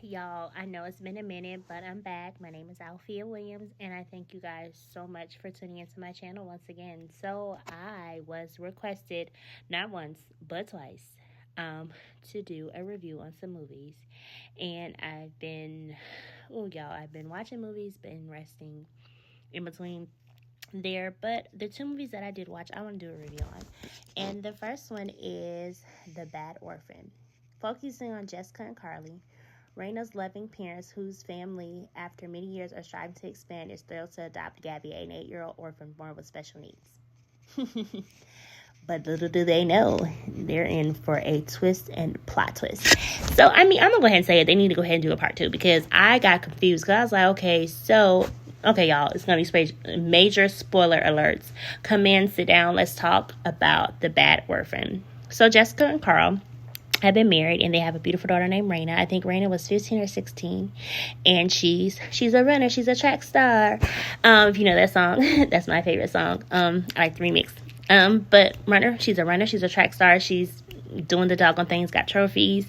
Y'all, I know it's been a minute, but I'm back. My name is Alfia Williams, and I thank you guys so much for tuning into my channel once again. So, I was requested not once, but twice um, to do a review on some movies. And I've been watching movies, been resting in between there. But the two movies that I did watch, I want to do a review on. And the first one is The Bad Orphan, focusing on Jessica and Carly, Raina's loving parents, whose family, after many years of striving to expand, is thrilled to adopt Gabby, an 8-year-old orphan born with special needs. But little do they know, they're in for a twist and plot twist. So, I'm going to go ahead and say it. They need to go ahead and do a part two because I got confused. Because I was like, okay, y'all, it's going to be major spoiler alerts. Come in, sit down, let's talk about The Bad Orphan. So, Jessica and Carl have been married, and they have a beautiful daughter named Raina. I think Raina was 15 or 16, and she's a runner. She's a track star. If you know that song, that's my favorite song. I like the remix. But she's a runner. She's a track star. She's doing the doggone things, got trophies,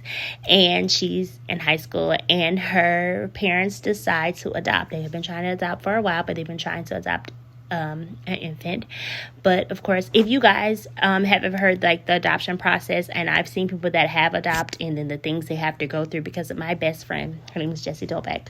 and she's in high school, and her parents decide to adopt. They have been trying to adopt for a while, but they've been trying to adopt an infant. But of course, if you guys have ever heard like the adoption process, and I've seen people that have adopted and then the things they have to go through, because of my best friend, her name is Jessie Dolbeck.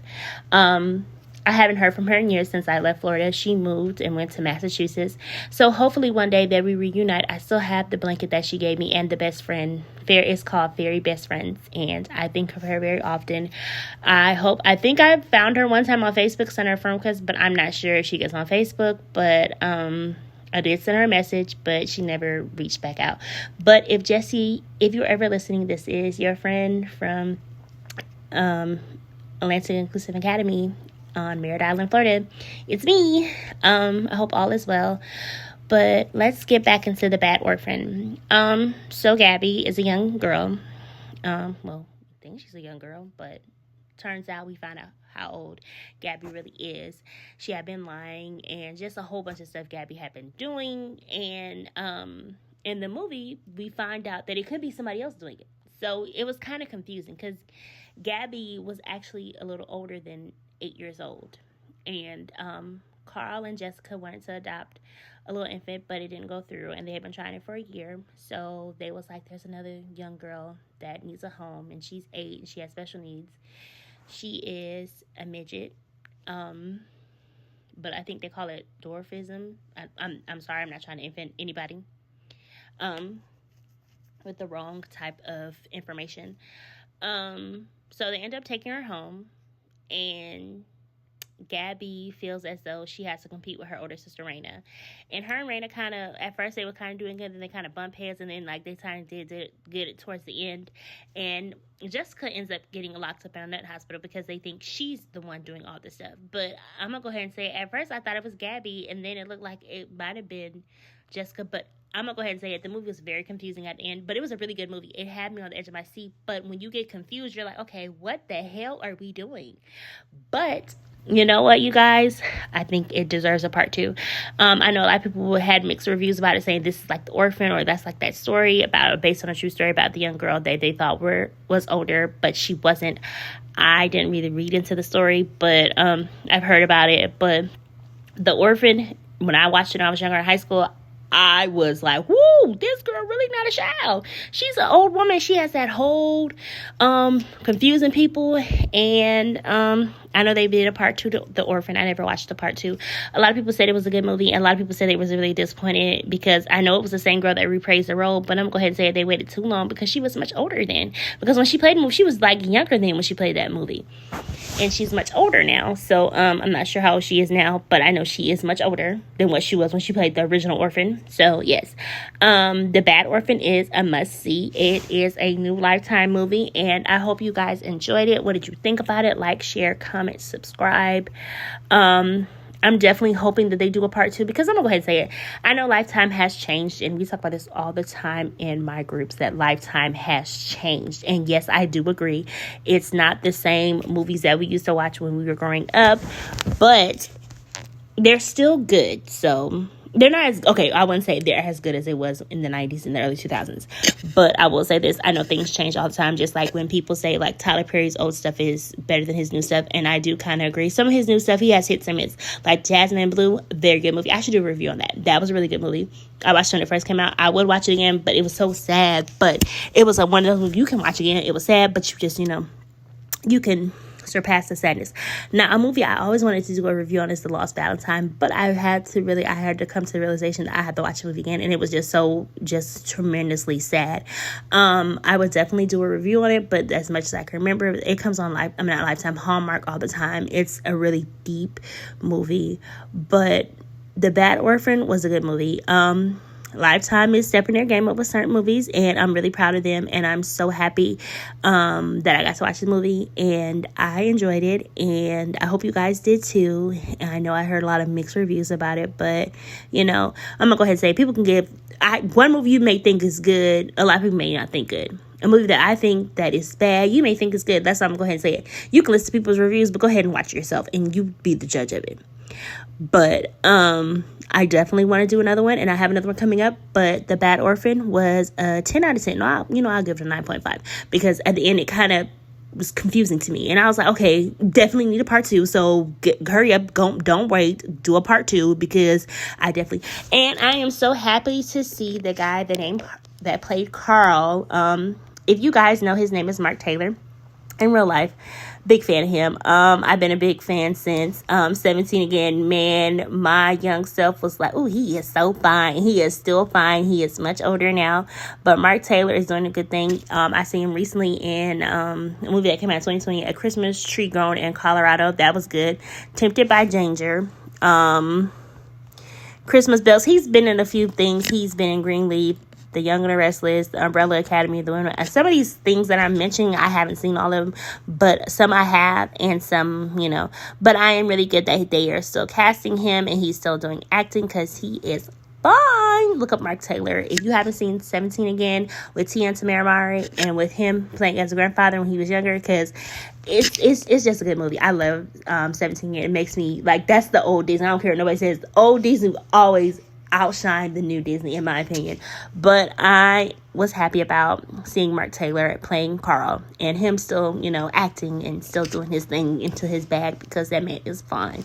I haven't heard from her in years since I left Florida. She moved and went to Massachusetts. So hopefully one day that we reunite. I still have the blanket that she gave me and the best friend. It's called Fairy Best Friends. And I think of her very often. I think I found her one time on Facebook, sent her a friend request, but I'm not sure if she gets on Facebook. But I did send her a message, but she never reached back out. But if you're ever listening, this is your friend from Atlantic Inclusive Academy on Merritt Island, Florida. It's me. I hope all is well. But let's get back into The Bad Orphan. So Gabby is a young girl. I think she's a young girl, but turns out we find out how old Gabby really is. She had been lying, and just a whole bunch of stuff Gabby had been doing. And in the movie, we find out that it could be somebody else doing it. So it was kind of confusing because Gabby was actually a little older than 8 years old, and Carl and Jessica wanted to adopt a little infant, but it didn't go through, and they had been trying it for a year. So they was like, there's another young girl that needs a home, and she's 8 and she has special needs. She is a midget, but I think they call it dwarfism. I'm sorry, I'm not trying to offend anybody with the wrong type of information. So they end up taking her home, and Gabby feels as though she has to compete with her older sister Raina. And her and Raina kind of, at first they were kind of doing good, and they kind of bump heads, and then like they kind of did get it towards the end. And Jessica ends up getting locked up in a nut hospital because they think she's the one doing all this stuff. But I'm gonna go ahead and say, at first I thought it was Gabby, and then it looked like it might have been Jessica. But I'm gonna go ahead and say it. The movie was very confusing at the end, but it was a really good movie. It had me on the edge of my seat. But when you get confused, you're like, okay, what the hell are we doing? But you know what, you guys? I think it deserves a part two. I know a lot of people had mixed reviews about it, saying this is like The Orphan, or that's like that story based on a true story about the young girl that they thought was older, but she wasn't. I didn't really read into the story, but I've heard about it. But The Orphan, when I watched it when I was younger in high school, I was like, whoo, this girl really not a child. She's an old woman. She has that hold, confusing people. And I know they did a part two to The Orphan. I never watched the part two. A lot of people said it was a good movie, and a lot of people said they was really disappointed because I know it was the same girl that reprised the role, but I'm going to go ahead and say they waited too long because she was much older then. Because when she played the movie, she was like younger than when she played that movie. And she's much older now. So I'm not sure how old she is now, but I know she is much older than what she was when she played the original Orphan. So yes, The Bad Orphan is a must-see. It is a new Lifetime movie, and I hope you guys enjoyed it. What did you think about it? Like, share, comment, subscribe. I'm definitely hoping that they do a part two, because I'm gonna go ahead and say it. I know Lifetime has changed, and we talk about this all the time in my groups, that Lifetime has changed. And yes, I do agree. It's not the same movies that we used to watch when we were growing up, but they're still good. So they're not as okay. I wouldn't say they're as good as it was in the 90s and the early 2000s, but I will say this: I know things change all the time. Just like when people say like Tyler Perry's old stuff is better than his new stuff, and I do kind of agree. Some of his new stuff he has hits and misses, like Jasmine Blue, very good movie. I should do a review on that. That was a really good movie. I watched it when it first came out. I would watch it again, but it was so sad. But it was one of those you can watch again. It was sad, but you just you can surpass the sadness. Now, a movie I always wanted to do a review on is The Lost Valentine, but I had to come to the realization that I had to watch the movie again, and it was just tremendously sad. I would definitely do a review on it, but as much as I can remember, it comes on not Lifetime, Hallmark all the time. It's a really deep movie, but The Bad Orphan was a good movie. Lifetime is stepping their game up with certain movies, and I'm really proud of them, and I'm so happy that I got to watch the movie, and I enjoyed it, and I hope you guys did too. And I know I heard a lot of mixed reviews about it, but I'm gonna go ahead and say people can give one movie you may think is good, a lot of people may not think good. A movie that I think that is bad, you may think is good. That's why I'm gonna go ahead and say it. You can listen to people's reviews, but go ahead and watch it yourself, and you be the judge of it. But I definitely want to do another one, and I have another one coming up. But The Bad Orphan was a 10 out of 10. No, I'll give it a 9.5 because at the end it kind of was confusing to me, and I was like, okay, definitely need a part 2. So hurry up, don't wait, do a part 2 because I definitely. And I am so happy to see the guy that played Carl. If you guys know, his name is Mark Taylor. In real life, big fan of him. I've been a big fan since 17 again. Man, my young self was like, oh, he is so fine. He is still fine. He is much older now, but Mark Taylor is doing a good thing. I seen him recently in a movie that came out in 2020, A Christmas Tree Grown in Colorado. That was good. Tempted by Danger. Christmas Bells. He's been in a few things. He's been in Greenleaf, The Young and the Restless, The Umbrella Academy, The Women. Some of these things that I'm mentioning, I haven't seen all of them, but some I have, and some, But I am really good that they are still casting him, and he's still doing acting because he is fine. Look up Mark Taylor. If you haven't seen 17 again with Tia and Tamara Mari, and with him playing as a grandfather when he was younger, because it's just a good movie. I love 17 again. It makes me like, that's the old Disney. I don't care what nobody says. Old Disney always outshine the new Disney, in my opinion. But I was happy about seeing Mark Taylor playing Carl, and him still, acting and still doing his thing into his bag, because that man is fine.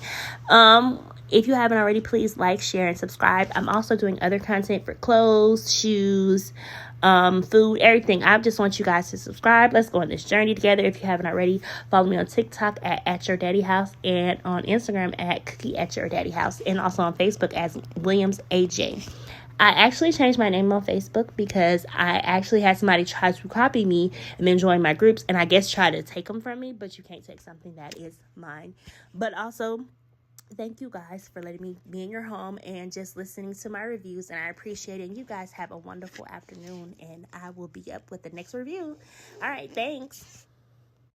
If you haven't already, please like, share, and subscribe. I'm also doing other content for clothes, shoes, food, everything. I just want you guys to subscribe. Let's go on this journey together. If you haven't already, follow me on TikTok at Your Daddy House, and on Instagram at Cookie at Your Daddy House, and also on Facebook as Williams AJ. I actually changed my name on Facebook because I actually had somebody try to copy me and then join my groups, and I guess try to take them from me, but you can't take something that is mine. But also, thank you guys for letting me be in your home and just listening to my reviews, and I appreciate it. And you guys have a wonderful afternoon, and I will be up with the next review. All right, thanks.